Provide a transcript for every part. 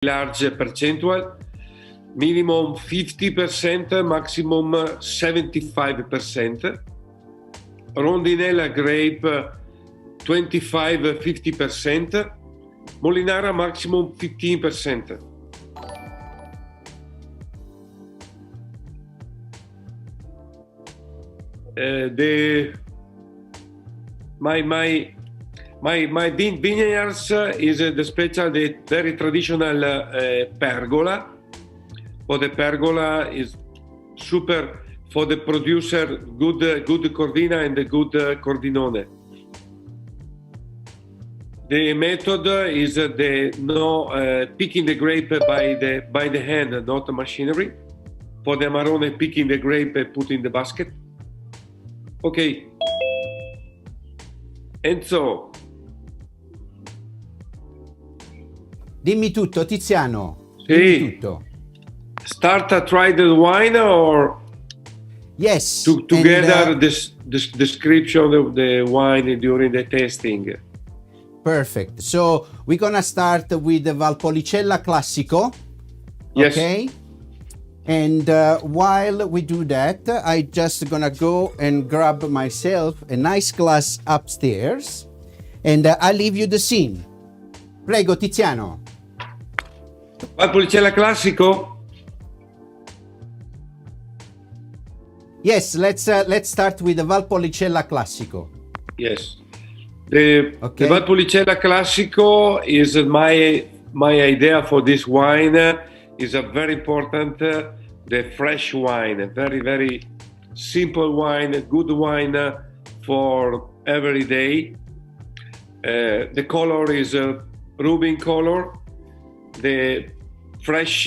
large percentual, minimum 50%, maximum 75%. Rondinella grape 25-50%. Molinara maximum 15%. My vineyards is the special, the very traditional pergola. For the pergola is super for the producer, good Corvina and the good Cordinone. The method is picking the grape by the hand, not machinery. For the Amarone, picking the grape and put in the basket. Okay. Enzo. Dimmi tutto, Tiziano. Sì. Dimmi tutto. Start to try the wine or? Yes. Together this description of the wine during the tasting. Perfect. So we're gonna start with the Valpolicella Classico. Yes. Okay. And while we do that, I just gonna go and grab myself a nice glass upstairs, and I'll leave you the scene. Prego, Tiziano. Valpolicella Classico? Yes, let's start with the Valpolicella Classico. Yes. The Valpolicella Classico is my idea for this wine. Is a very important, the fresh wine, a very, very simple wine, a good wine for every day. The color is a ruby color. The fresh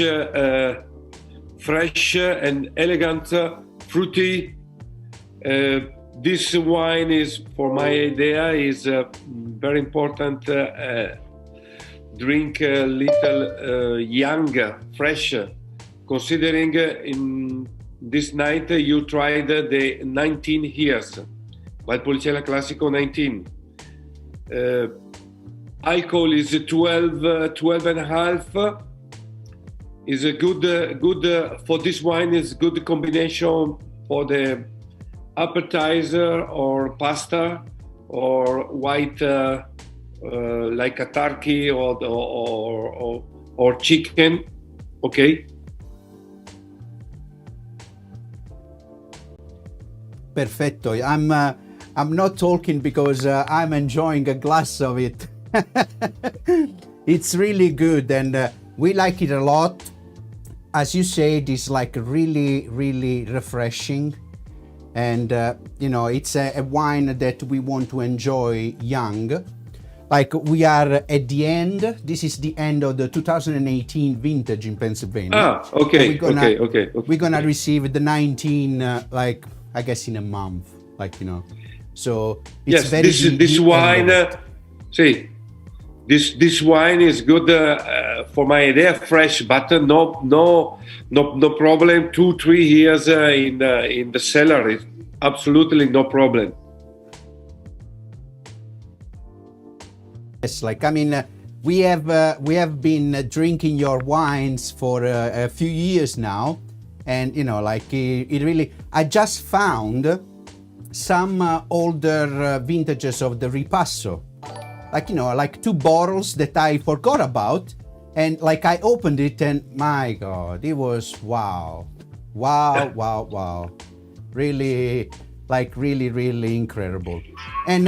and elegant, fruity. This wine is, for my idea, is very important. Drink a little young, fresh. Considering in this night you tried the 19 years, Valpolicella Classico 19. Alcohol is 12 and a half. Is a good for this wine. Is good combination for the appetizer or pasta or white. Like a turkey or chicken, okay? Perfetto. I'm not talking because I'm enjoying a glass of it. It's really good, and we like it a lot. As you said, it's like really, really refreshing, and it's a wine that we want to enjoy young. Like we are at the end. This is the end of the 2018 vintage in Pennsylvania. Okay. We're gonna receive the 19, like I guess in a month, So it's yes, this wine. This wine is good for my idea, fresh, but no problem. 2-3 years in the cellar, absolutely no problem. Yes, we have been drinking your wines for a few years now, and it really. I just found some older vintages of the Ripasso, like 2 bottles that I forgot about, and I opened it and my God, it was wow, really, really incredible, and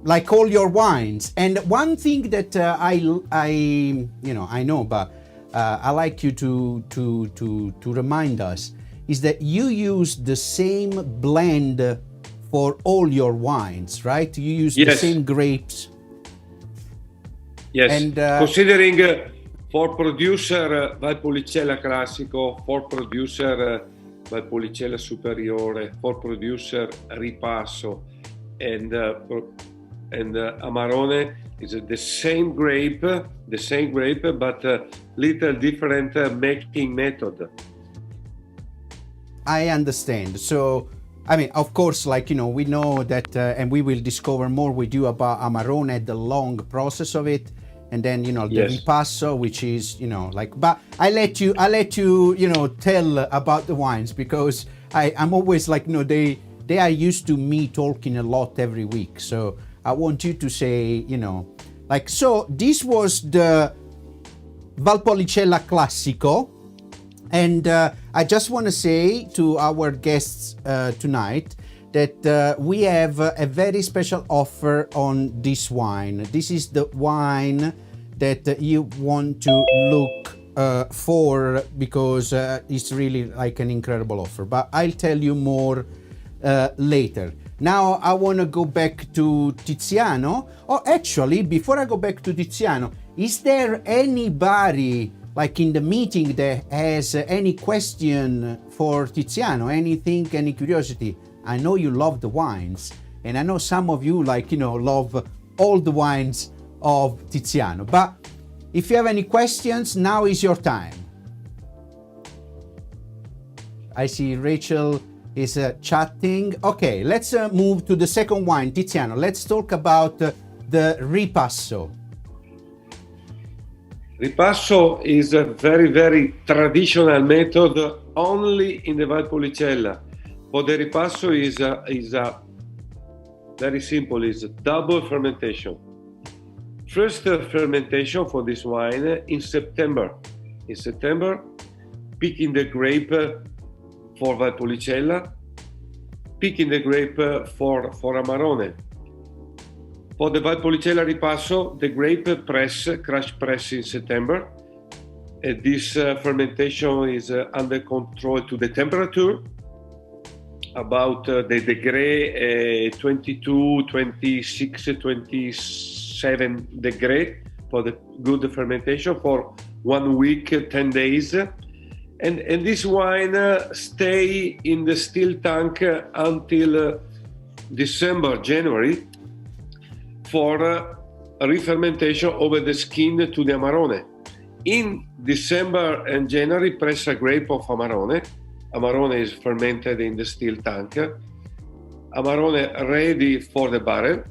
like all your wines. And one thing that I know, but I like you to remind us is that you use the same blend for all your wines, right? You use the same grapes. Yes. And considering for producer Valpolicella Classico, for producer Valpolicella Superiore, for producer Ripasso, and Amarone is the same grape, but little different making method. I understand. So, of course, we know that, and we will discover more with you about Amarone, the long process of it, and then the Yes. ripasso, which is but I let you tell about the wines, because I'm always like, they are used to me talking a lot every week, so I want you to say, so this was the Valpolicella Classico, and I just want to say to our guests tonight that we have a very special offer on this wine. This is the wine that you want to look for, because it's really like an incredible offer. But I'll tell you more later. Now I want to go back to Tiziano. Oh, actually, before I go back to Tiziano, is there anybody like in the meeting that has any question for Tiziano? Anything, any curiosity? I know you love the wines, and I know some of you love all the wines of Tiziano. But if you have any questions, now is your time. I see Rachel is chatting. Okay, let's move to the second wine. Tiziano, let's talk about the ripasso. Ripasso is a very, very traditional method only in the Valpolicella. For the ripasso is a very simple, is a double fermentation. First fermentation for this wine in September. In September, picking the grape for Valpolicella, picking the grape for Amarone. For the Valpolicella ripasso, the grape crash press in September. This fermentation is under control to the temperature, about the degree 22, 26, 27 degree for the good fermentation for 1 week, 10 days. And this wine stay in the still tank until December, January, for a re-fermentation over the skin to the Amarone. In December and January, press a grape of Amarone. Amarone is fermented in the steel tank. Amarone ready for the barrel.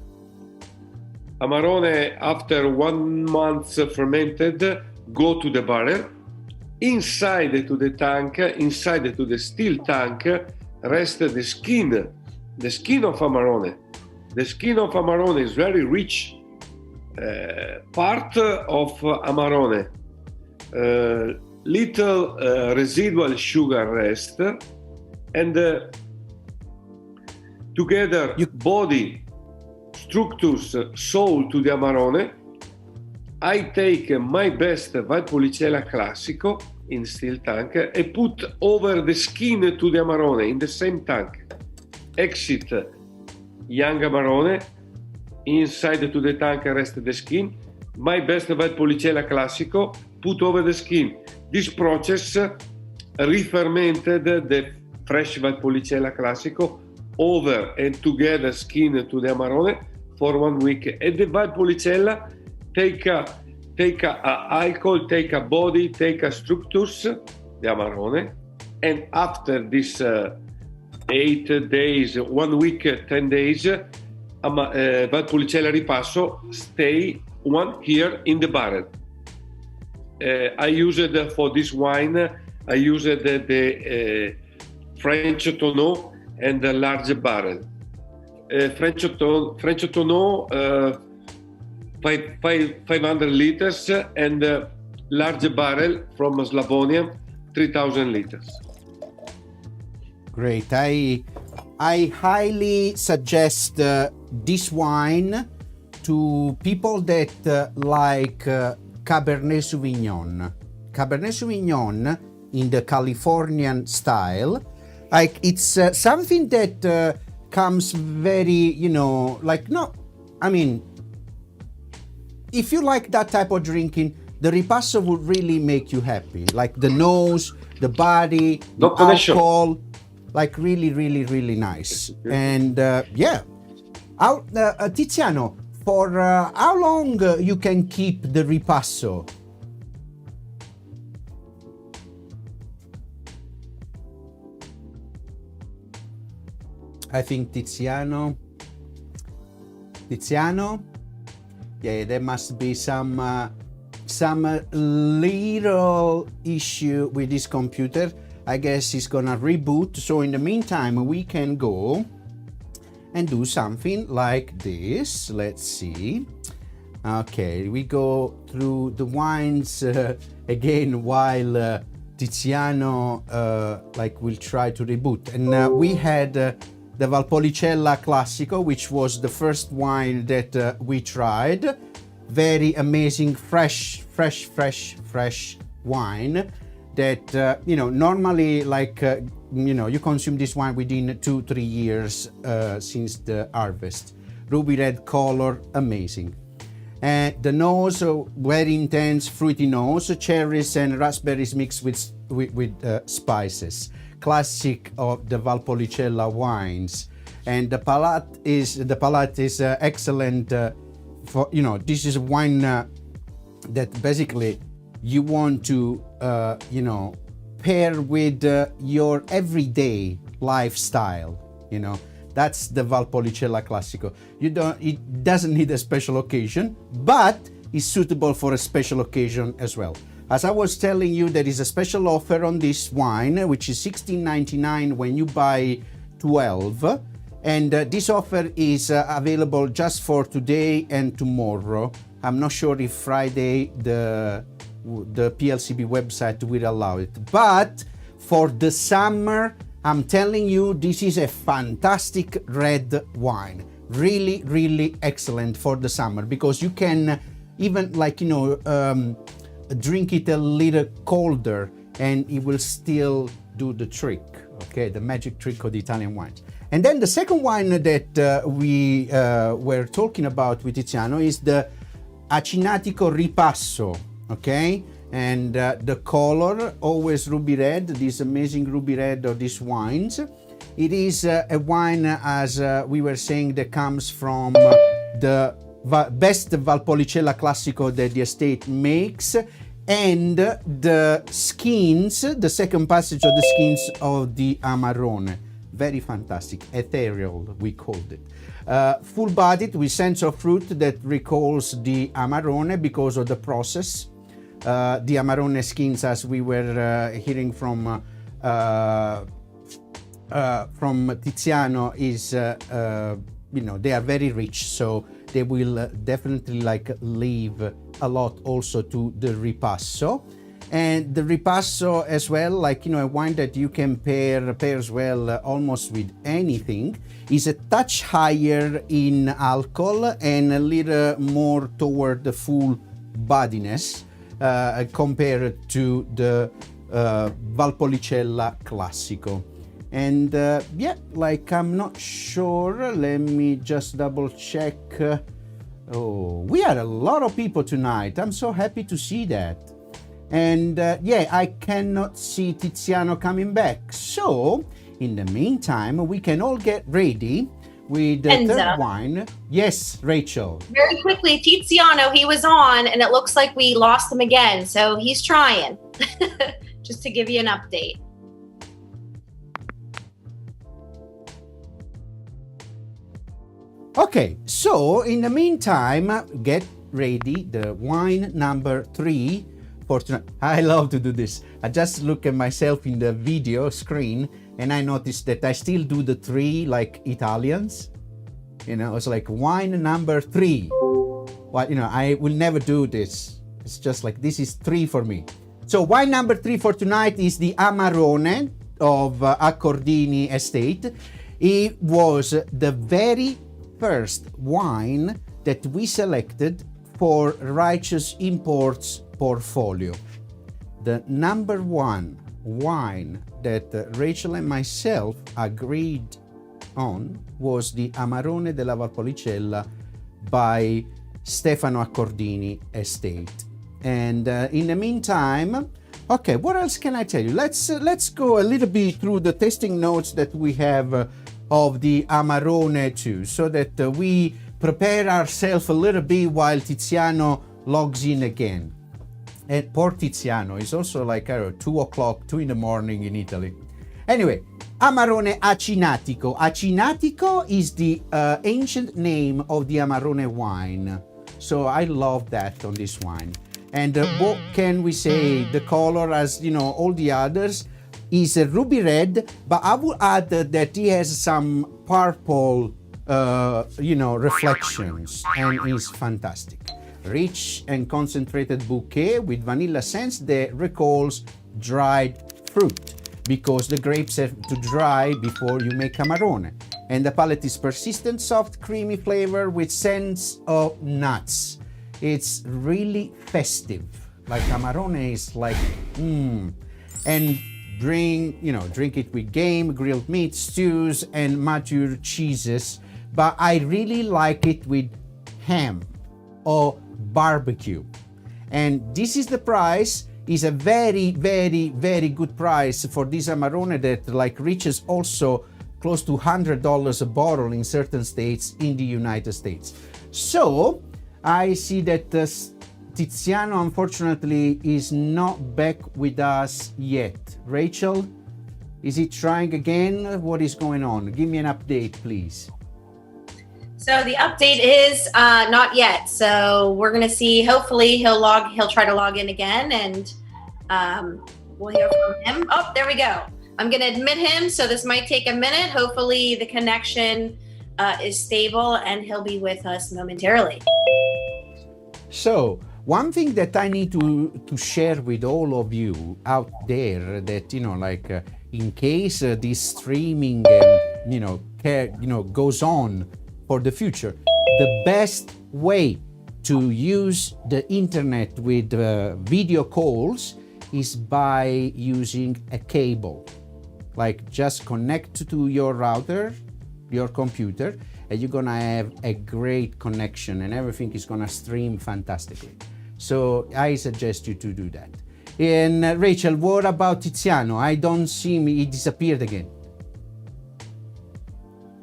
Amarone, after 1 month fermented, go to the barrel. Inside to the tank, inside to the steel tank, rest the skin of Amarone. The skin of Amarone is very rich part of Amarone. Little residual sugar rest, and together body, structures, soul to the Amarone. I take my best Valpolicella Classico in steel tank and put over the skin to the Amarone in the same tank. Exit young Amarone, inside to the tank rest the skin. My best Valpolicella Classico, put over the skin. This process re-fermented the fresh Valpolicella Classico over and together skin to the Amarone for 1 week. And the Valpolicella take a alcohol, take a body, take a structures, the Amarone, and after this 8 days, 1 week, 10 days, Valpolicella ripasso stay 1 year in the barrel. I used for this wine, I used the French tonneau and the large barrel. French tonneau 500 liters and large barrel from Slavonia 3000 liters. Great. I highly suggest this wine to people that like Cabernet Sauvignon. Cabernet Sauvignon in the Californian style. Like it's something that comes very, if you like that type of drinking, the ripasso would really make you happy. Like the nose, the body, the alcohol, like really, really, really nice. And Tiziano, for how long you can keep the ripasso? I think Tiziano, Yeah, there must be some little issue with this computer. I guess it's gonna reboot. So in the meantime, we can go and do something like this. Let's see. Okay, we go through the wines again while Tiziano will try to reboot. And we had the Valpolicella Classico, which was the first wine that we tried. Very amazing, fresh wine that normally you consume this wine within 2-3 years since the harvest. Ruby red color, amazing. And the nose, very intense fruity nose, cherries and raspberries mixed with spices. Classic of the Valpolicella wines. And the palate is excellent. This is a wine that basically you want to pair with your everyday lifestyle. That's the Valpolicella Classico. It doesn't need a special occasion, but it's suitable for a special occasion as well. As I was telling you, there is a special offer on this wine, which is $16.99 when you buy 12. And this offer is available just for today and tomorrow. I'm not sure if Friday the PLCB website will allow it. But for the summer, I'm telling you, this is a fantastic red wine. Really, really excellent for the summer, because you can even drink it a little colder and it will still do the trick. Okay, the magic trick of the Italian wines. And then the second wine that we were talking about with Tiziano is the Acinatico Ripasso, okay? And the color, always ruby red, this amazing ruby red of these wines. It is a wine, as we were saying, that comes from the best Valpolicella Classico that the estate makes, and the skins, the second passage of the skins of the Amarone. Very fantastic, ethereal, we called it. Full-bodied with sense of fruit that recalls the Amarone because of the process. The Amarone skins, as we were hearing from Tiziano, is they are very rich, so they will definitely leave a lot also to the Ripasso. And the Ripasso as well, a wine that you can pairs well almost with anything, is a touch higher in alcohol and a little more toward the full bodiness compared to the Valpolicella Classico. And I'm not sure, let me just double check. We are a lot of people tonight. I'm so happy to see that. And I cannot see Tiziano coming back. So, in the meantime, we can all get ready with the third wine. Yes, Rachel. Very quickly, Tiziano, he was on, and it looks like we lost him again. So he's trying, just to give you an update. Okay, so in the meantime, get ready. The wine number 3 for tonight. I love to do this. I just look at myself in the video screen and I noticed that I still do the 3 like Italians. It's like wine number 3. Well, I will never do this. It's just like, this is 3 for me. So wine number 3 for tonight is the Amarone of Accordini Estate. It was the very first wine that we selected for Righteous Imports portfolio. The number 1 wine that Rachel and myself agreed on was the Amarone della Valpolicella by Stefano Accordini Estate. And in the meantime, okay, what else can I tell you? Let's go a little bit through the tasting notes that we have of the Amarone too, so that we prepare ourselves a little bit while Tiziano logs in again. And poor Tiziano is also like 2 o'clock, 2 in the morning in Italy. Anyway, Amarone Acinatico. Acinatico is the ancient name of the Amarone wine. So I love that on this wine. And what can we say? The color, as you know, all the others, is a ruby red, but I would add that he has some purple, reflections, and is fantastic. Rich and concentrated bouquet with vanilla scents that recalls dried fruit, because the grapes have to dry before you make Amarone. And the palate is persistent, soft, creamy flavor with scents of nuts. It's really festive. Like Amarone is like, And drink it with game, grilled meat, stews, and mature cheeses. But I really like it with ham or barbecue. And this is the price. Is a very, very, very good price for this Amarone that reaches also close to $100 a bottle in certain states in the United States. So I see that Tiziano unfortunately is not back with us yet. Rachel, is he trying again? What is going on? Give me an update, please. So the update is not yet. So we're gonna see. Hopefully he'll try to log in again, and we'll hear from him. Oh, there we go. I'm gonna admit him. So this might take a minute. Hopefully the connection is stable, and he'll be with us momentarily. So one thing that I need to share with all of you out there, that in case this streaming goes on for the future, the best way to use the internet with video calls is by using a cable. Just connect to your router, your computer, and you're gonna have a great connection, and everything is gonna stream fantastically. So I suggest you to do that. And Rachel, what about Tiziano? I don't see him, he disappeared again.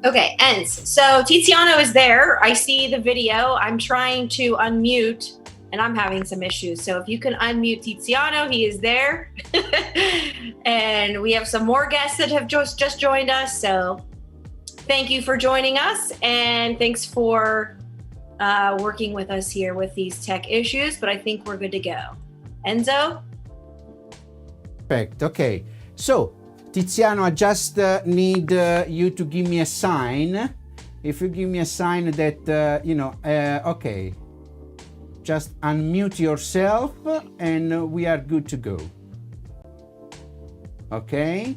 Okay, ends. So Tiziano is there. I see the video. I'm trying to unmute, and I'm having some issues. So if you can unmute Tiziano, he is there. And we have some more guests that have just joined us. So thank you for joining us, and thanks for working with us here with these tech issues, but I think we're good to go. Enzo? Perfect, okay. So Tiziano, I just need you to give me a sign. If you give me a sign that, okay. Just unmute yourself and we are good to go. Ok?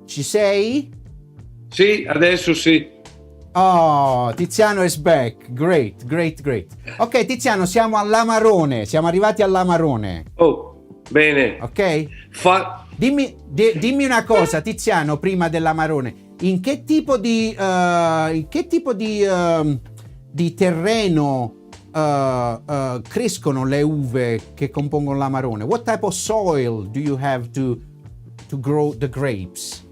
Ci sei? Sì, adesso sì. Oh, Tiziano is back. Great, great, great. Ok, Tiziano, siamo all'Amarone. Siamo arrivati all'Amarone. Oh, bene. Ok? Dimmi una cosa, Tiziano, prima dell'Amarone. In che tipo di terreno crescono le uve che compongono l'Amarone? What type of soil do you have to grow the grapes?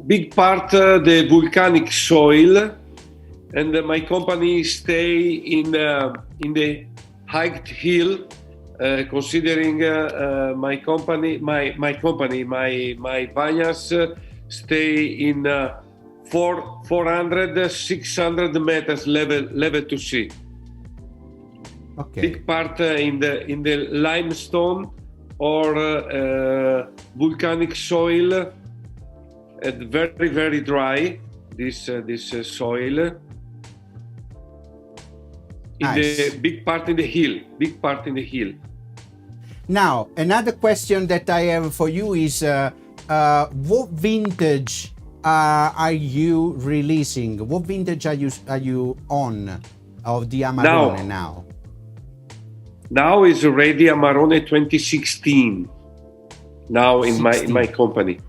Big part the volcanic soil, and my company stay in the high hill. Considering my vineyards stay in 400-600 meters level to sea. Okay. Big part in the limestone or volcanic soil, and very, very dry. This soil. Nice. The big part in the hill. Now, another question that I have for you is what vintage are you releasing? What vintage are you on of the Amarone now? Now is already Amarone 2016. Now in my company,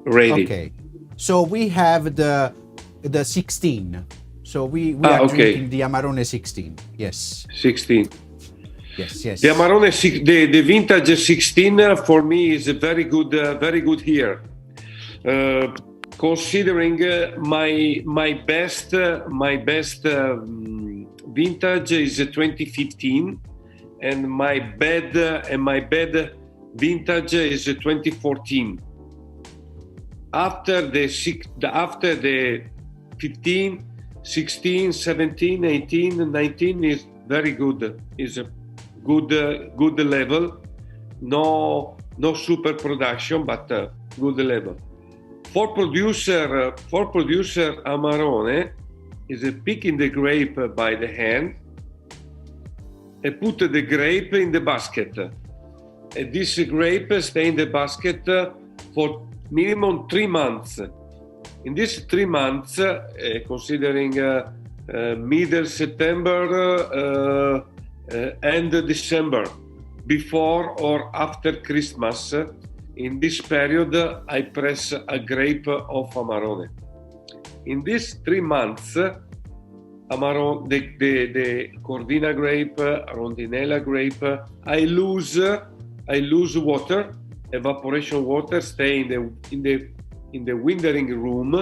ready. Okay, so we have the 16. So we are drinking the Amarone 16. Yes. 16. Yes. The Amarone, the vintage 16 for me is very good here. Considering my best vintage is 2015, and my bad vintage is 2014. After the 15, 16, 17, 18, and 19 is very good. Is a good level. No super production, but good level. For producer Amarone is a picking the grape by the hand and put the grape in the basket. And this grape stay in the basket for minimum 3 months. In these 3 months, considering middle September and December, before or after Christmas, in this period, I press a grape of Amarone. In these 3 months, Amarone, the Corvina grape, Rondinella grape, I lose water, evaporation water, stay in the wintering room.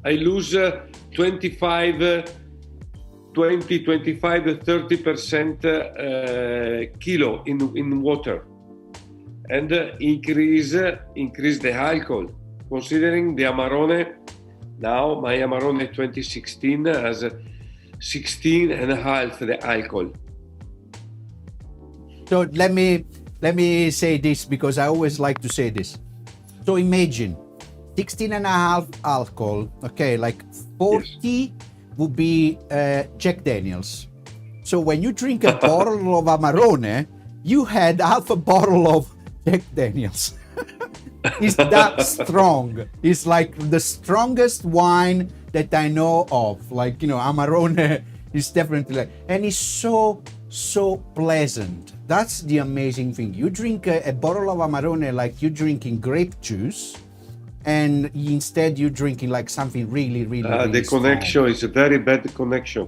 I lose 30% kilo in water, and increase the alcohol. Considering the Amarone, now my Amarone 2016 has 16.5 the alcohol. So let me say this, because I always like to say this. So imagine 16.5 alcohol, okay, like 40 yes. would be Jack Daniels. So when you drink a bottle of Amarone, you had half a bottle of Jack Daniels. It's that strong. It's like the strongest wine that I know of. Like, you know, Amarone is definitely like, and it's so pleasant. That's the amazing thing. You drink a bottle of Amarone like you're drinking grape juice, and instead you're drinking like something really the strong. Connection is a very bad connection.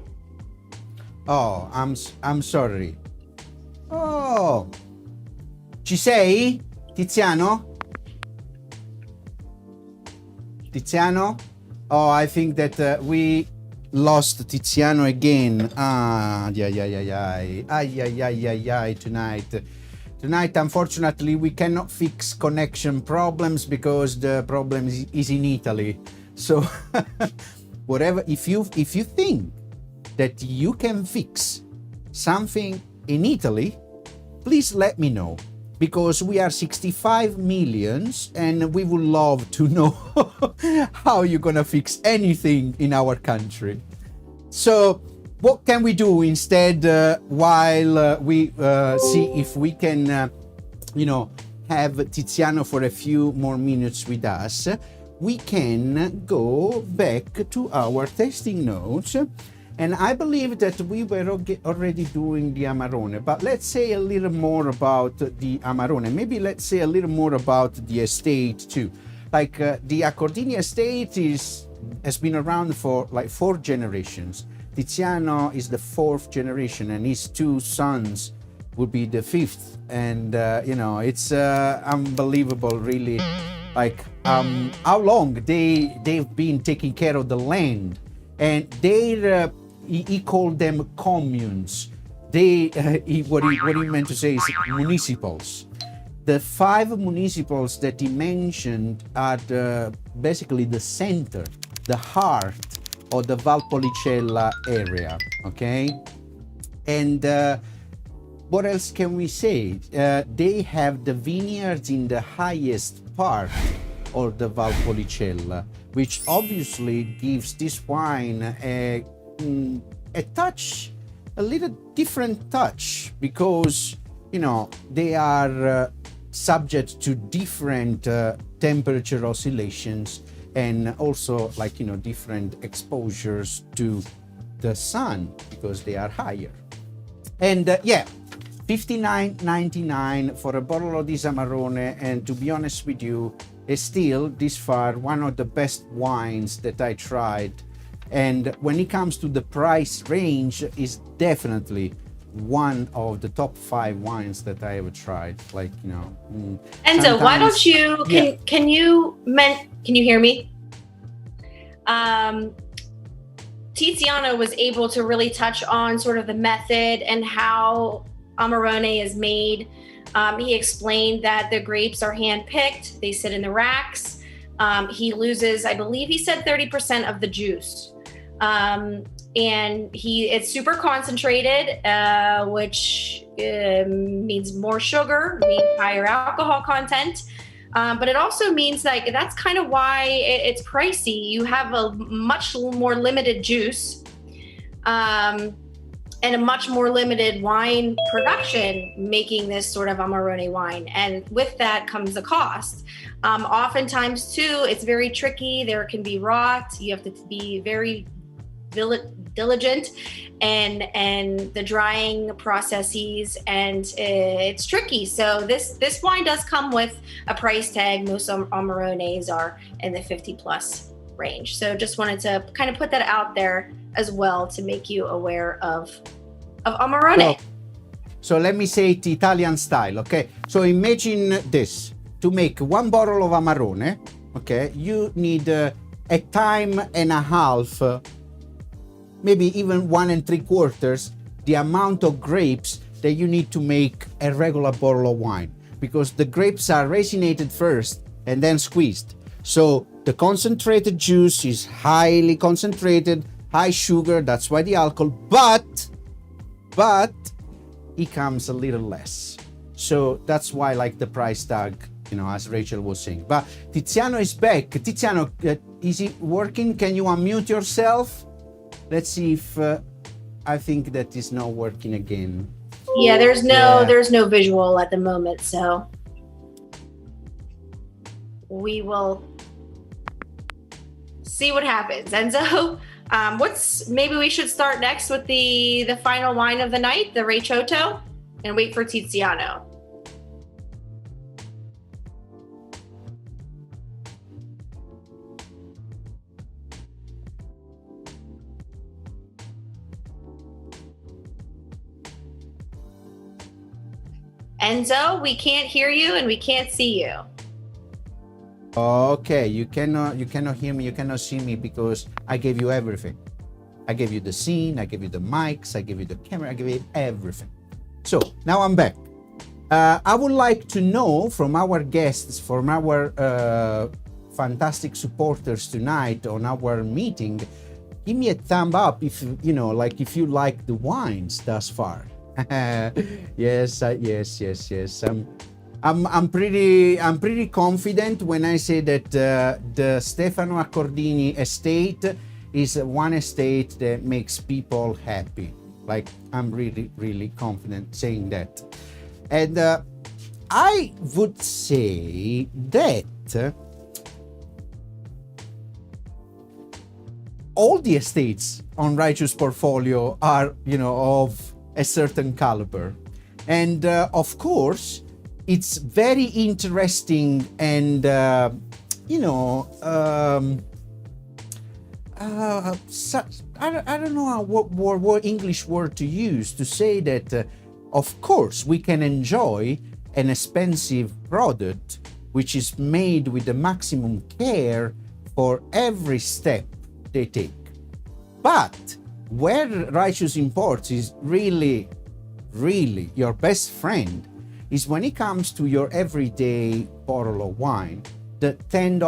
Oh, I'm sorry. Oh, ci sei, Tiziano? Oh, I think that we lost Tiziano again. Tonight, unfortunately, we cannot fix connection problems because the problem is in Italy. So, whatever, if you think that you can fix something in Italy, please let me know, because we are 65 millions and we would love to know how you're gonna fix anything in our country. So what can we do instead while we see if we can have Tiziano for a few more minutes with us? We can go back to our tasting notes. And I believe that we were already doing the Amarone, but let's say a little more about the Amarone. Maybe let's say a little more about the estate too. Like the Accordini estate has been around for like 4 generations. Tiziano is the 4th generation, and his 2 sons would be the 5th. And it's unbelievable, really. Like how long they've been taking care of the land, and they're. He called them communes. What he meant to say is municipals. The 5 municipals that he mentioned are basically the center, the heart of the Valpolicella area, okay? And what else can we say? They have the vineyards in the highest part of the Valpolicella, which obviously gives this wine a little different touch, because they are subject to different temperature oscillations, and also different exposures to the sun, because they are higher. And $59.99 for a bottle of this Amarone, and to be honest with you, is still this far one of the best wines that I tried. And when it comes to the price range, is definitely one of the top 5 wines that I ever tried. Enzo, why don't you can you hear me? Tiziano was able to really touch on sort of the method and how Amarone is made. He explained that the grapes are hand-picked, they sit in the racks. He loses, I believe he said 30% of the juice. And it's super concentrated, which means more sugar, means higher alcohol content. But it also means like that's kind of why it's pricey. You have a much more limited juice, and a much more limited wine production, making this sort of Amarone wine. And with that comes a cost. Oftentimes too, it's very tricky. There can be rot. You have to be very diligent and the drying processes, and it's tricky. So this wine does come with a price tag. Most Amarones are in the 50 plus range. So just wanted to kind of put that out there as well to make you aware of Amarone. So let me say it Italian style, okay? So imagine this. To make 1 bottle of Amarone, okay, you need a time and a half, maybe even 1 3/4 the amount of grapes that you need to make a regular bottle of wine, because the grapes are racinated first and then squeezed. So the concentrated juice is highly concentrated, high sugar, that's why the alcohol, but it comes a little less. So that's why like the price tag, you know, as Rachel was saying. But Tiziano is back. Tiziano, is it working? Can you unmute yourself? Let's see if I think that is not working again. Yeah, there's no visual at the moment, so we will see what happens. And so maybe we should start next with the final wine of the night, the Recioto, and wait for Tiziano. Enzo, we can't hear you and we can't see you. Okay, you cannot hear me, you cannot see me because I gave you everything. I gave you the scene, I gave you the mics, I gave you the camera, I gave you everything. So now I'm back. I would like to know from our guests, from our fantastic supporters tonight on our meeting, give me a thumb up if you know, like if you like the wines thus far. Yes. I'm pretty confident when I say that the Stefano Accordini estate is one estate that makes people happy. Like I'm really confident saying that. And I would say that all the estates on Righteous portfolio are, you know, of a certain caliber. And of course, it's very interesting and, I don't know what English word to use to say that, of course, we can enjoy an expensive product which is made with the maximum care for every step they take. But where Righteous Imports is really your best friend is when it comes to your everyday bottle of wine, the $10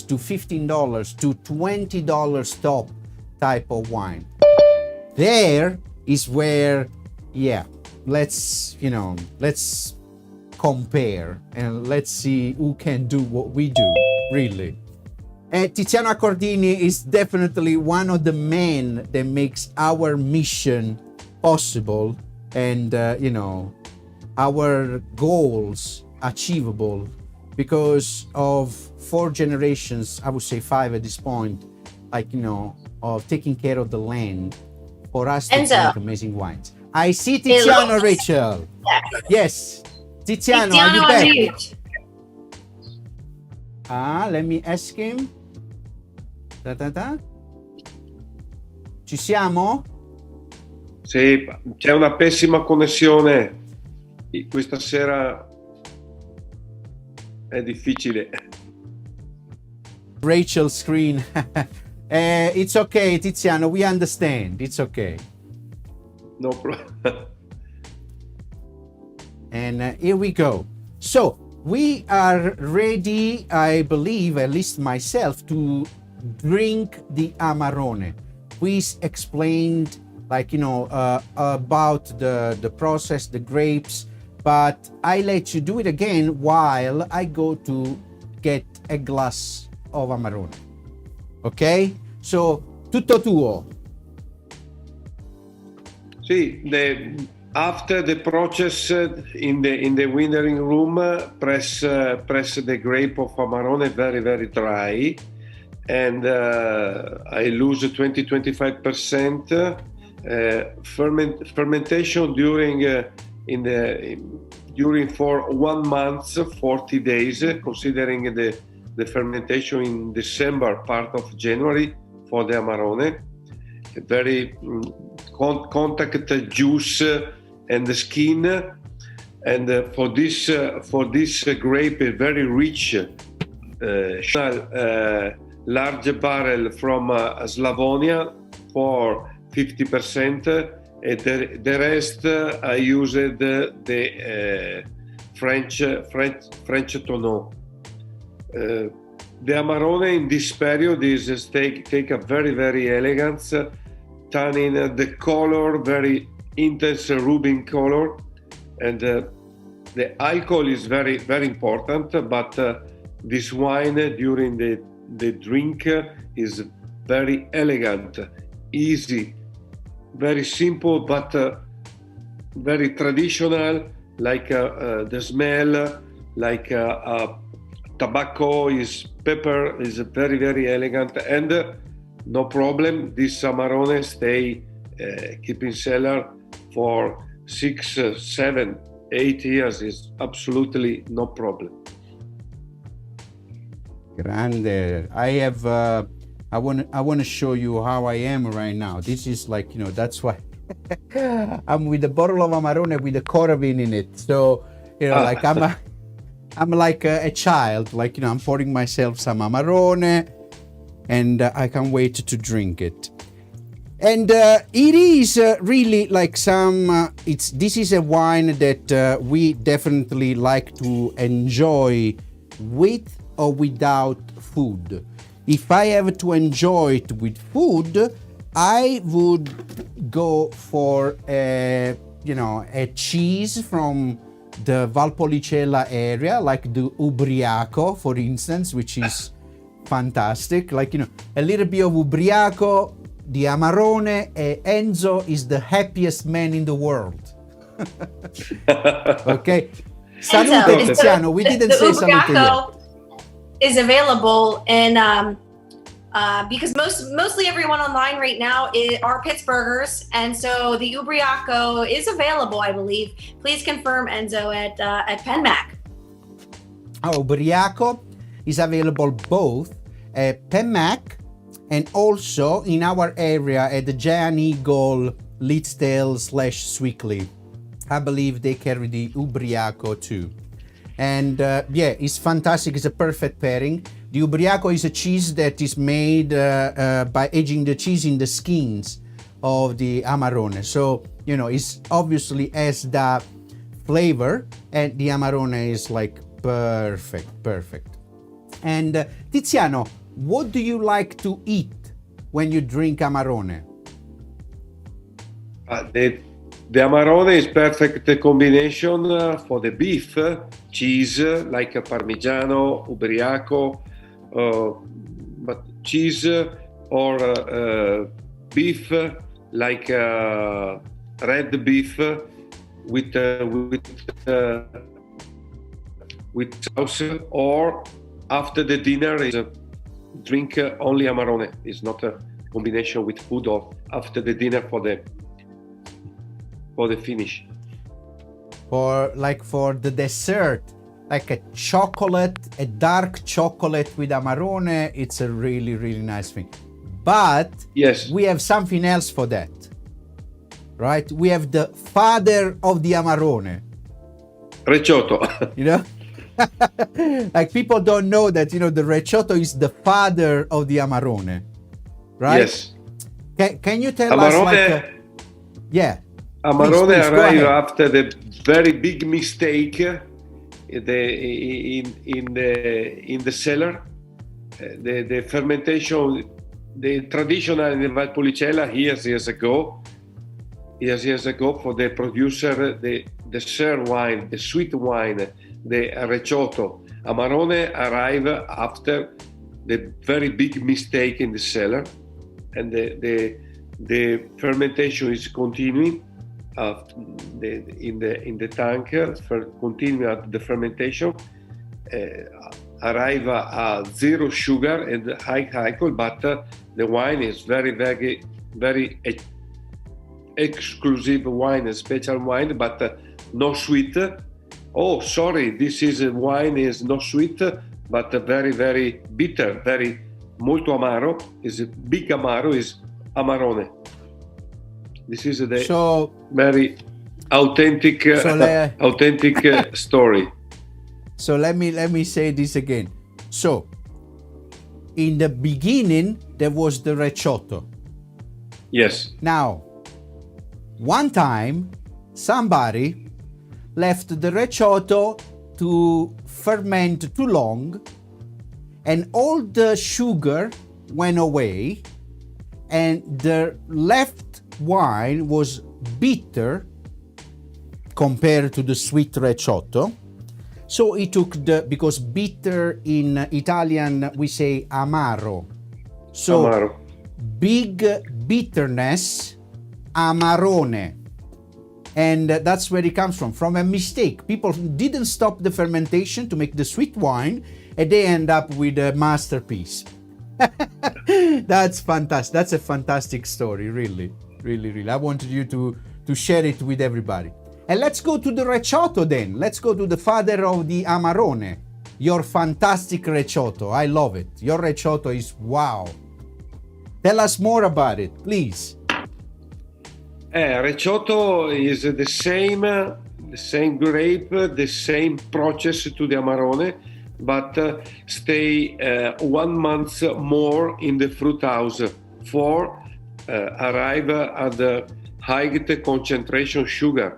to $15 to $20 top type of wine. There is where, let's compare and let's see who can do what we do, really. Tiziano Accordini is definitely one of the men that makes our mission possible and, our goals achievable because of 4 generations, I would say 5 at this point, of taking care of the land for us to make amazing wines. I see Tiziano, Rachel. Yes. Tiziano, are you back? Let me ask him. Ci siamo? Sì, c'è una pessima connessione. Questa sera è difficile. Rachel's screen. It's okay, Tiziano, we understand. It's okay. No problem. And here we go. So, we are ready, I believe, at least myself, to drink the Amarone. please explain, like, about the process, the grapes, but I let you do it again while I go to get a glass of Amarone. Ok? So, tutto tuo. Sì, after the process in the wintering room, press the grape of Amarone very, very dry, and I lose 20-25%. Fermentation during for 1 month, 40 days, considering the fermentation in December, part of January for the Amarone. A very contact juice and the skin, and for this grape, a very rich large barrel from Slavonia for 50%, and the rest I used the French Tonneau. The Amarone in this period is take a very, very elegant tannin, the color very intense ruby color, and the alcohol is very, very important, but this wine during the drink is very elegant, easy, very simple, but very traditional, like the smell, like tobacco is pepper, is very, very elegant, and no problem. This Amarone stay keep in cellar for 6, 7, 8 years is absolutely no problem. Grande. I want to show you how I am right now. This is like, that's why I'm with a bottle of Amarone with a Coravin in it. So, like I'm like a child, like, I'm pouring myself some Amarone, and I can't wait to drink it. And it is really like this is a wine that we definitely like to enjoy with or without food. If I have to enjoy it with food, I would go for a cheese from the Valpolicella area, like the Ubriaco, for instance, which is fantastic. Like, a little bit of Ubriaco, the Amarone, Enzo is the happiest man in the world. Okay. Salute, Tiziano. We didn't say salute yet. Is available, and because mostly everyone online right now are Pittsburghers, and so the Ubriaco is available, I believe. Please confirm, Enzo, at PenMac. Ubriaco is available both at PenMac and also in our area at the Giant Eagle, Lidsdale / Sewickley. I believe they carry the Ubriaco too. And it's fantastic. It's a perfect pairing. The Ubriaco is a cheese that is made by aging the cheese in the skins of the Amarone. So, it's obviously has that flavor, and the Amarone is like perfect. And Tiziano, what do you like to eat when you drink Amarone? The Amarone is perfect combination for the beef, cheese like a Parmigiano, Ubriaco, but cheese or beef like red beef with sauce, or after the dinner is a drink only Amarone. It's not a combination with food, or after the dinner for the finish. For the dessert, like a dark chocolate with Amarone, it's a really, really nice thing. But yes, we have something else for that, right? We have the father of the Amarone. Recioto. Like, people don't know that, the Recioto is the father of the Amarone, right? Yes. Can you tell Amarone, us, yeah. Amarone please, arrived after the very big mistake in the cellar. The fermentation the traditional in the Valpolicella years ago for the producer, the dessert wine, the sweet wine, the Recioto. Amarone arrived after the very big mistake in the cellar, and the fermentation is continuing in the tank, continuing at the fermentation. Arrive at zero sugar and high alcohol, but the wine is very, very, very exclusive wine, a special wine, but no sweet. Oh, sorry, this is a wine is not sweet, but very, very bitter, very molto amaro. Is a big amaro, is Amarone. This is the very authentic, authentic story. So let me say this again. So, in the beginning, there was the Recioto. Yes. Now, one time, somebody left the Recioto to ferment too long, and all the sugar went away, and the left wine was bitter compared to the sweet Recioto. So he took because bitter in Italian we say amaro. So amaro. Big bitterness, amarone. And that's where it comes from a mistake. People didn't stop the fermentation to make the sweet wine, and they end up with a masterpiece. That's fantastic. That's a fantastic story, really. I wanted you to share it with everybody. And let's go to the Recioto then. Let's go to the father of the Amarone. Your fantastic Recioto. I love it. Your Recioto is wow. Tell us more about it, please. Recioto is the same grape, the same process to the Amarone, but stay 1 month more in the fruit house for arrive at the high concentration sugar.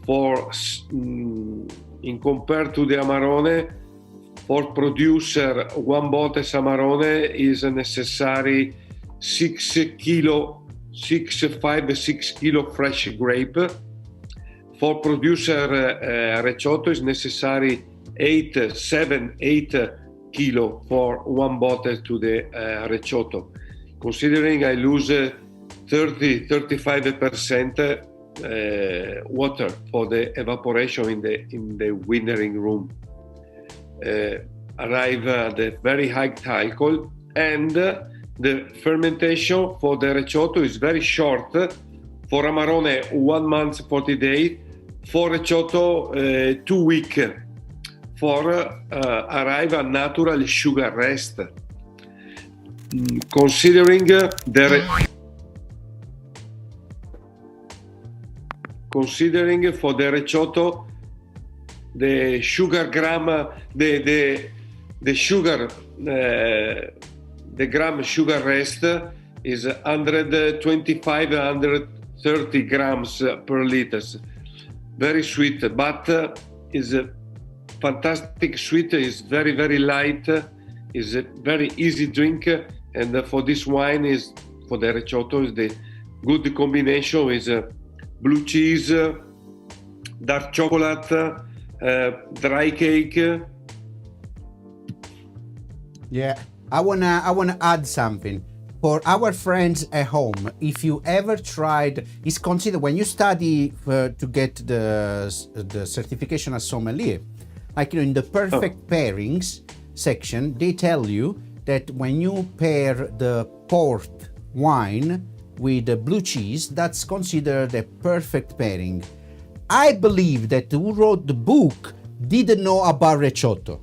For in compared to the Amarone, for producer 1 bottle Amarone is necessary 6 kilo fresh grape. For producer Recioto is necessary 8 kilo for 1 bottle to the Recioto. Considering I lose 35% water for the evaporation in the wintering room. Arrive at the very high alcohol, and the fermentation for the Recioto is very short. For Amarone 1 month 40 days, for Recioto 2 weeks. For arrive at natural sugar rest. Considering for the Recioto the sugar gram, the gram sugar rest is 125-130 grams per liter. Very sweet, but is a fantastic sweet. Is very, very light. Is a very easy drink, and for this wine is for the Recioto is the good combination is blue cheese, dark chocolate, dry cake. Yeah, I wanna add something for our friends at home. If you ever tried, it's considered when you study to get the certification as sommelier, like in the perfect pairings section, they tell you that when you pair the port wine with the blue cheese, that's considered a perfect pairing. I believe that who wrote the book didn't know about Recioto.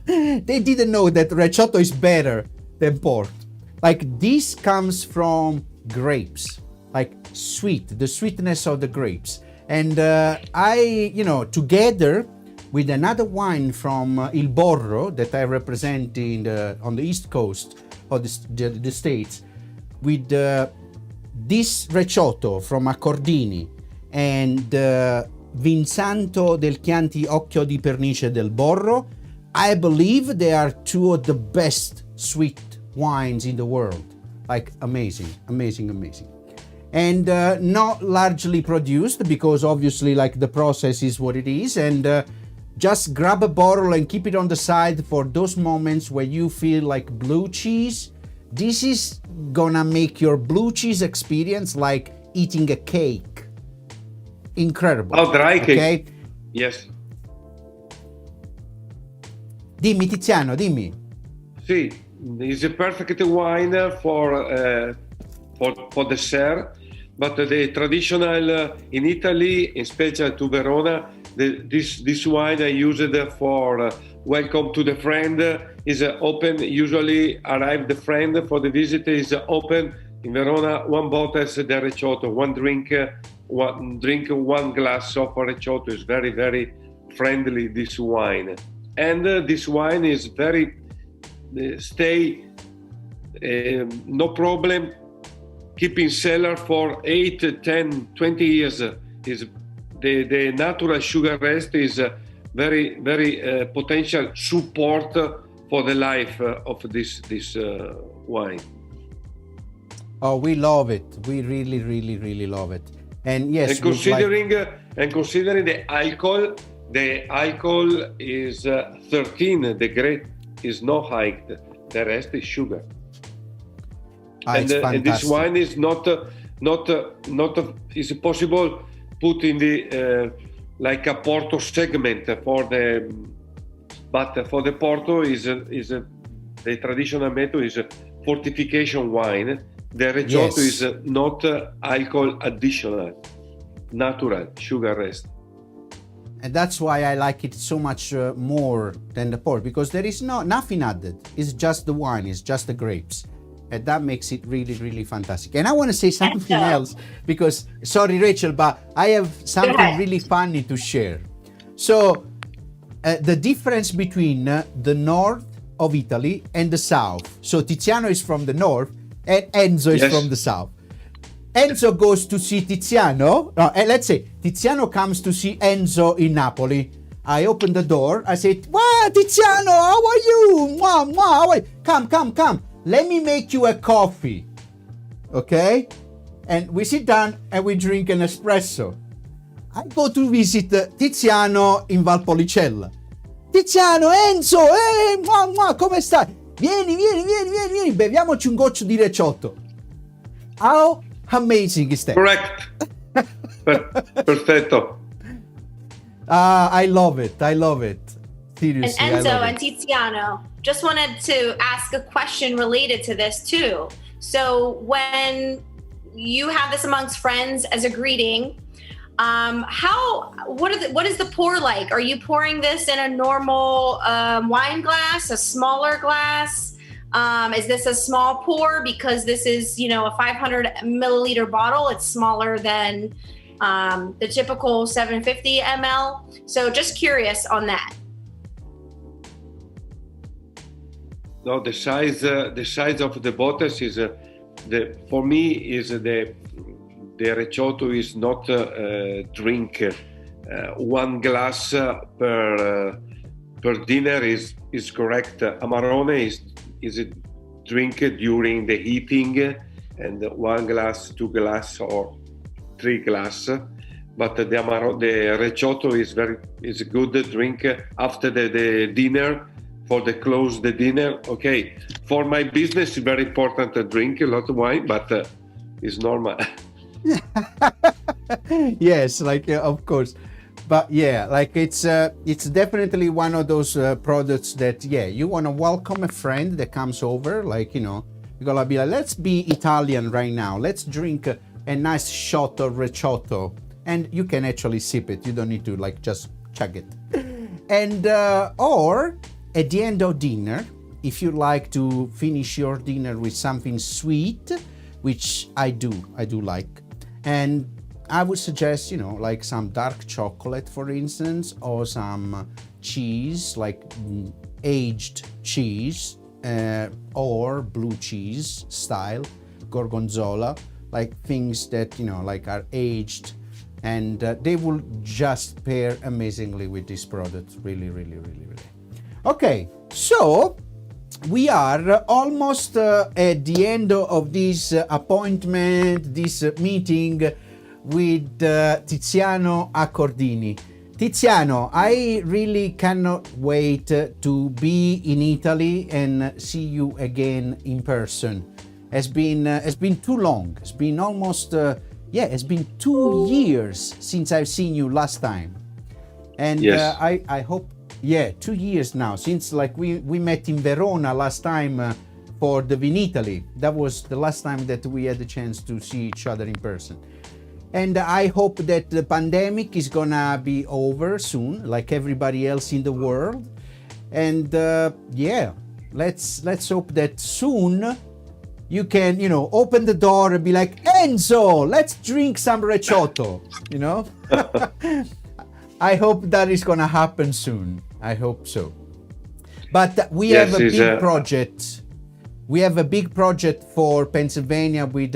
They didn't know that Recioto is better than port. Like this comes from grapes, like the sweetness of the grapes. And together with another wine from Il Borro that I represent on the East Coast of the States, with this Recioto from Accordini and Vinsanto del Chianti Occhio di Pernice del Borro, I believe they are two of the best sweet wines in the world. Like amazing. And not largely produced because obviously like the process is what it is, and just grab a bottle and keep it on the side for those moments where you feel like blue cheese. This is gonna make your blue cheese experience like eating a cake. Incredible. Oh, dry cake. Okay? Yes. Dimmi Tiziano, dimmi. Sì, it's a perfect wine for dessert, but the traditional in Italy, in special to Verona, this wine I use it for welcome to the friend. Is open. Usually arrive the friend for the visit is open in Verona. One bottle is the recioto. One drink, one glass of recioto is very, very friendly. This wine, and this wine is very no problem. Keeping cellar for 8, 10, 20 years is the natural sugar rest is very, very potential support for the life of this wine. Oh, we love it. We really, really, really love it. And yes, and considering the alcohol is 13. The grape is not high. The rest is sugar. And this wine is not is possible put in the like a Porto segment for the Porto is the traditional method is fortification wine. The recioto is not alcohol additional, natural sugar rest. And that's why I like it so much more than the port, because there is nothing added. It's just the wine, it's just the grapes. And that makes it really, really fantastic. And I want to say something else because, sorry, Rachel, but I have something really funny to share. So, the difference between the north of Italy and the south. So, Tiziano is from the north and Enzo is from the south. Enzo goes to see Tiziano. And let's say Tiziano comes to see Enzo in Napoli. I open the door. I say, "Wow, Tiziano, how are you? Mwah, mwah, how are you? Come. Let me make you a coffee." Okay? And we sit down and we drink an espresso. I go to visit Tiziano in Valpolicella. Tiziano, Enzo, come stai? Vieni, beviamoci un goccio di recioto. How amazing is that? Correct. Perfetto. I love it. Seriously, and Enzo and Tiziano, just wanted to ask a question related to this too. So when you have this amongst friends as a greeting, what is the pour like? Are you pouring this in a normal wine glass, a smaller glass? Is this a small pour because this is, a 500 milliliter bottle? It's smaller than the typical 750 ml. So just curious on that. No, the size of the bottles is for me is the recioto is not drink. One glass per dinner is correct. Amarone is a drink during the heating, and 1 glass, 2 glass, or 3 glass. But the recioto is a good drink after the dinner. For the close the dinner, okay. For my business, it's very important to drink a lot of wine, but it's normal. Yes, of course, but it's definitely one of those products that you want to welcome a friend that comes over, you're gonna be like, let's be Italian right now. Let's drink a nice shot of recioto, and you can actually sip it. You don't need to just chug it, and or. At the end of dinner, if you like to finish your dinner with something sweet, which I do like, and I would suggest, some dark chocolate, for instance, or some cheese, like aged cheese, or blue cheese style, gorgonzola, things that, are aged, and they will just pair amazingly with this product. Really, really, really, really. Okay, so we are almost at the end of this appointment, this meeting with Tiziano Accordini. Tiziano, I really cannot wait to be in Italy and see you again in person. It's been too long. It's been almost it's been 2 years since I've seen you last time, and Yes. I hope 2 years now since we met in Verona last time for the Vinitaly. That was the last time that we had the chance to see each other in person. And I hope that the pandemic is gonna be over soon, like everybody else in the world. And let's hope that soon you can, open the door and be like, Enzo, let's drink some recioto, I hope that is gonna happen soon. I hope so. But we have a big project. We have a big project for Pennsylvania with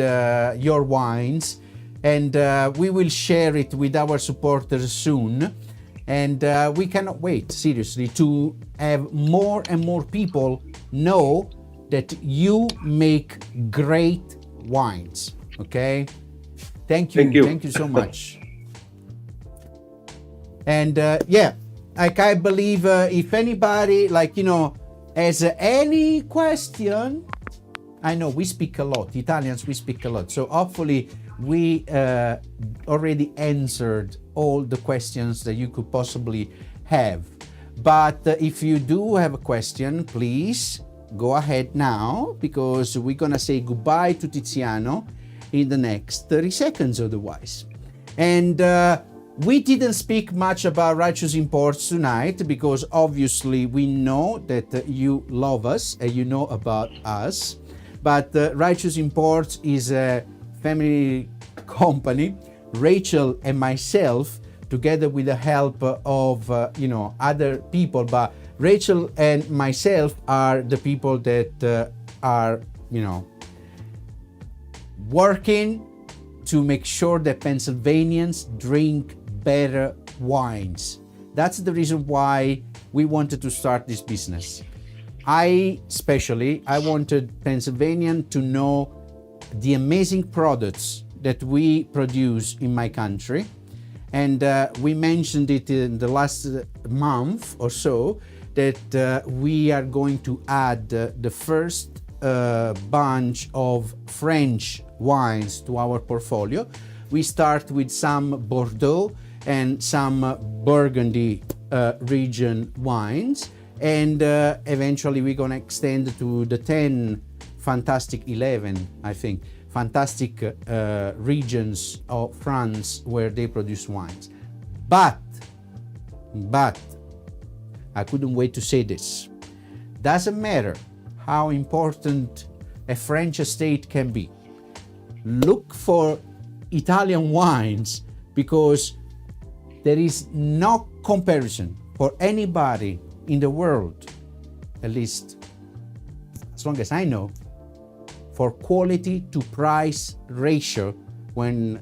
your wines. And we will share it with our supporters soon. And we cannot wait, seriously, to have more and more people know that you make great wines. Okay? Thank you. Thank you so much. And I believe if anybody, has any question, I know we speak a lot. Italians, we speak a lot. So hopefully we already answered all the questions that you could possibly have. But if you do have a question, please go ahead now, because we're gonna say goodbye to Tiziano in the next 30 seconds otherwise. And we didn't speak much about Righteous Imports tonight, because obviously we know that you love us and you know about us. But Righteous Imports is a family company. Rachel and myself, together with the help of other people, but Rachel and myself are the people that are working to make sure that Pennsylvanians drink better wines. That's the reason why we wanted to start this business. I wanted Pennsylvanians to know the amazing products that we produce in my country. And we mentioned it in the last month or so, that we are going to add the first bunch of French wines to our portfolio. We start with some Bordeaux and some Burgundy region wines. And eventually we're gonna extend to the 11, I think, fantastic regions of France where they produce wines. But, I couldn't wait to say this. Doesn't matter how important a French estate can be. Look for Italian wines, because there is no comparison for anybody in the world, at least as long as I know, for quality to price ratio when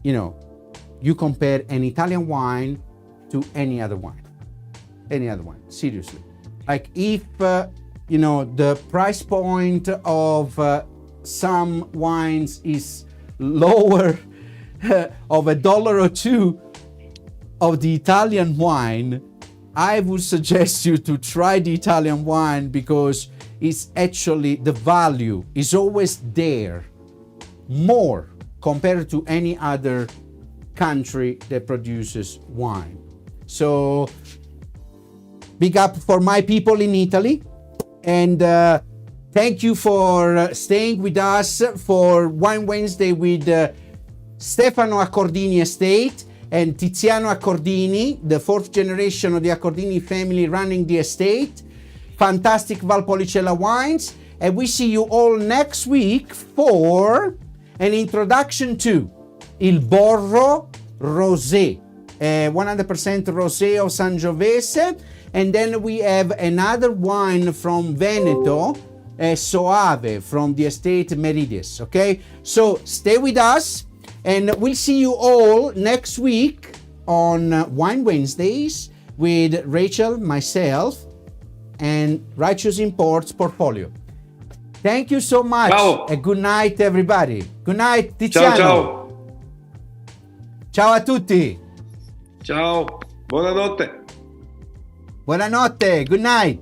you compare an Italian wine to any other wine, seriously. Like if the price point of some wines is lower of $1 or $2 of the Italian wine, I would suggest you to try the Italian wine, because it's actually, the value is always there, more compared to any other country that produces wine. So big up for my people in Italy, and thank you for staying with us for Wine Wednesday with Stefano Accordini Estate and Tiziano Accordini, the fourth generation of the Accordini family running the estate. Fantastic Valpolicella wines. And we see you all next week for an introduction to Il Borro Rosé, 100% Rosé of Sangiovese. And then we have another wine from Veneto, Soave, from the estate Meridies. Okay, so stay with us, and we'll see you all next week on Wine Wednesdays with Rachel, myself, and Righteous Imports portfolio. Thank you so much. Ciao. And good night, everybody. Good night, Ciao, Tiziano. ciao. Ciao a tutti. Ciao. Buonanotte. Buonanotte. Good night.